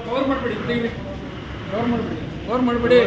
Cover ಮಾಡಬೇಡಿ cover ಮಾಡಬೇಡಿ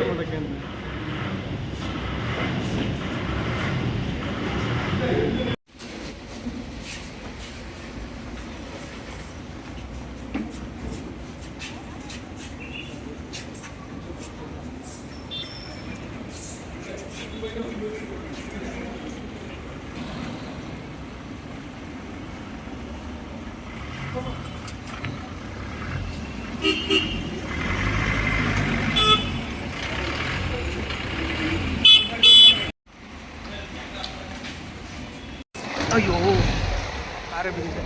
ಅಯ್ಯೋ ಕಾರೇ ಬಿದ್ದಿದೆ.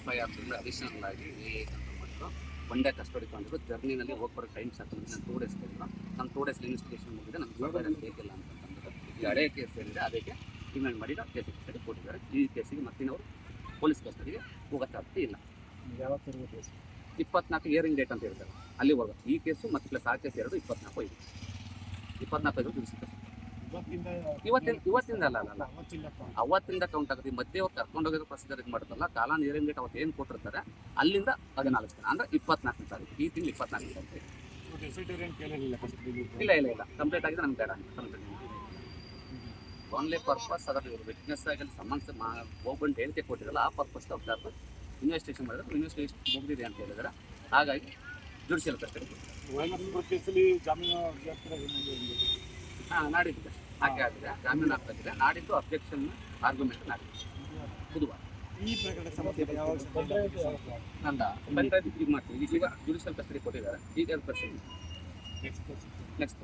FIR ಅಡಿಷನಲ್ ಆಗಿ ಮಾಡಿದ್ರು. ಒನ್ ಡೇ ಕಸ್ಟಡಿ ತಗೊಂಡಿದ್ದು. ಜರ್ನಿನಲ್ಲಿ ಹೋಗ್ಬರೋ ಟೈಮ್ ಸಾಕು. ನಾನು 2 ಡೇಸ್ ಕೇಳಿದ್ರು. ನಾನು 2 ಡೇಸ್ ಇನ್ವೆಸ್ಟಿಗೇಷನ್ ಮುಗಿದ್ರೆ ನಮ್ಗೆ ಫರ್ದರ್ ಬೇಕಿಲ್ಲ ಅಂತಂದ್ರೆ ಈ ಹಳೆ ಕೇಸ್ ಏನಿದೆ ಅದಕ್ಕೆ ರಿಮೈಂಡ್ ಮಾಡಿ ಕೇಸ್ ಕಸ್ಟಡಿ ಕೊಟ್ಟಿದ್ದಾರೆ. ಈ ಕೇಸಿಗೆ ಮತ್ತಿನವರು ಪೊಲೀಸ್ ಕಸ್ಟಡಿಗೆ ಹೋಗೋ ಸಾಧ್ಯತೆ ಇಲ್ಲ. ಯಾವತ್ತು ಕೇಸ್ 24 ಹಿಯರಿಂಗ್ ಡೇಟ್ ಅಂತ ಹೇಳ್ತಾರೆ. ಅಲ್ಲಿ ಹೋಗೋದು ಈ ಕೇಸು ಮತ್ತು ಪ್ಲಸ್ ಆ ಕೇಸ್ ಎರಡು 24 ಇದೆ. 24 ತಿಳಿಸುತ್ತೆ. ಇವತ್ತಿಂದ ಅಲ್ಲ ಅವತ್ತಿಂದ ಕೌಂಟ್ ಆಗುತ್ತೆ. ಮಧ್ಯೆ ಅವ್ರು ಕರ್ಕೊಂಡು ಹೋಗಿರೋ ಪ್ರೊಸೀಜರ್ ಇದು ಮಾಡುತ್ತಲ್ಲ ಕಾಲಾನ್ ಹಿಯರಿಂಗ್ ಡೇಟ್ ಅವತ್ತು ಏನು ಕೊಟ್ಟಿರ್ತಾರೆ ಅಲ್ಲಿಂದ 14 ದಿನ ಅಂದರೆ 24 ತಾರೀಕು ಈ ತಿಂಗಳು 24 ತಾರೀಕು. ಇಲ್ಲ ಕಂಪ್ಲೀಟ್ ಆಗಿದೆ. ನಮ್ಗೆ ಬೇಡ ಓನ್ಲಿ ಪರ್ಪಸ್ ಅದರ ವಿಟ್ನೆಸ್ ಆಗಿ ಸಂಬಂಧ ಹೋಗ್ಬಂಡು ಹೇಳಿಕೆ ಕೊಟ್ಟಿರಲ್ಲ ಆ ಪರ್ಪಸ್ ಅವ್ರು ಇನ್ವೆಸ್ಟಿಗೇಷನ್ ಮಾಡಿದ್ರೆ ಇನ್ವೆಸ್ಟಿಗೇಷನ್ ಮುಗಿದಿದೆ ಅಂತ ಹೇಳಿದ್ರೆ ಹಾಗಾಗಿ ಜುಡಿಷಿಯಲ್ ಕಸ್ಟಡಿ ನಾಡಿದ್ದು ಹಾಗೆ ಆಗಿದೆ. ಜಾಮೀನು ಹಾಕಿದೆ. ನಾಡಿದ್ದು ಅಬ್ಜೆಕ್ಷನ್ ಆರ್ಗ್ಯುಮೆಂಟ್ ನಾಡಿದ್ದು ಬುಧವಾರ. ಈ ಪ್ರಕರಣ ಸಂಬಂಧ ನಂದ ಪಂಚಾಯತ್ ಈಗ ಮಾಡ್ತೀವಿ. ಈಗ ಜುಡಿಷಿಯಲ್ ಕಸ್ಟಡಿ ಕೊಟ್ಟಿದ್ದಾರೆ. ಈಗ ನೆಕ್ಸ್ಟ್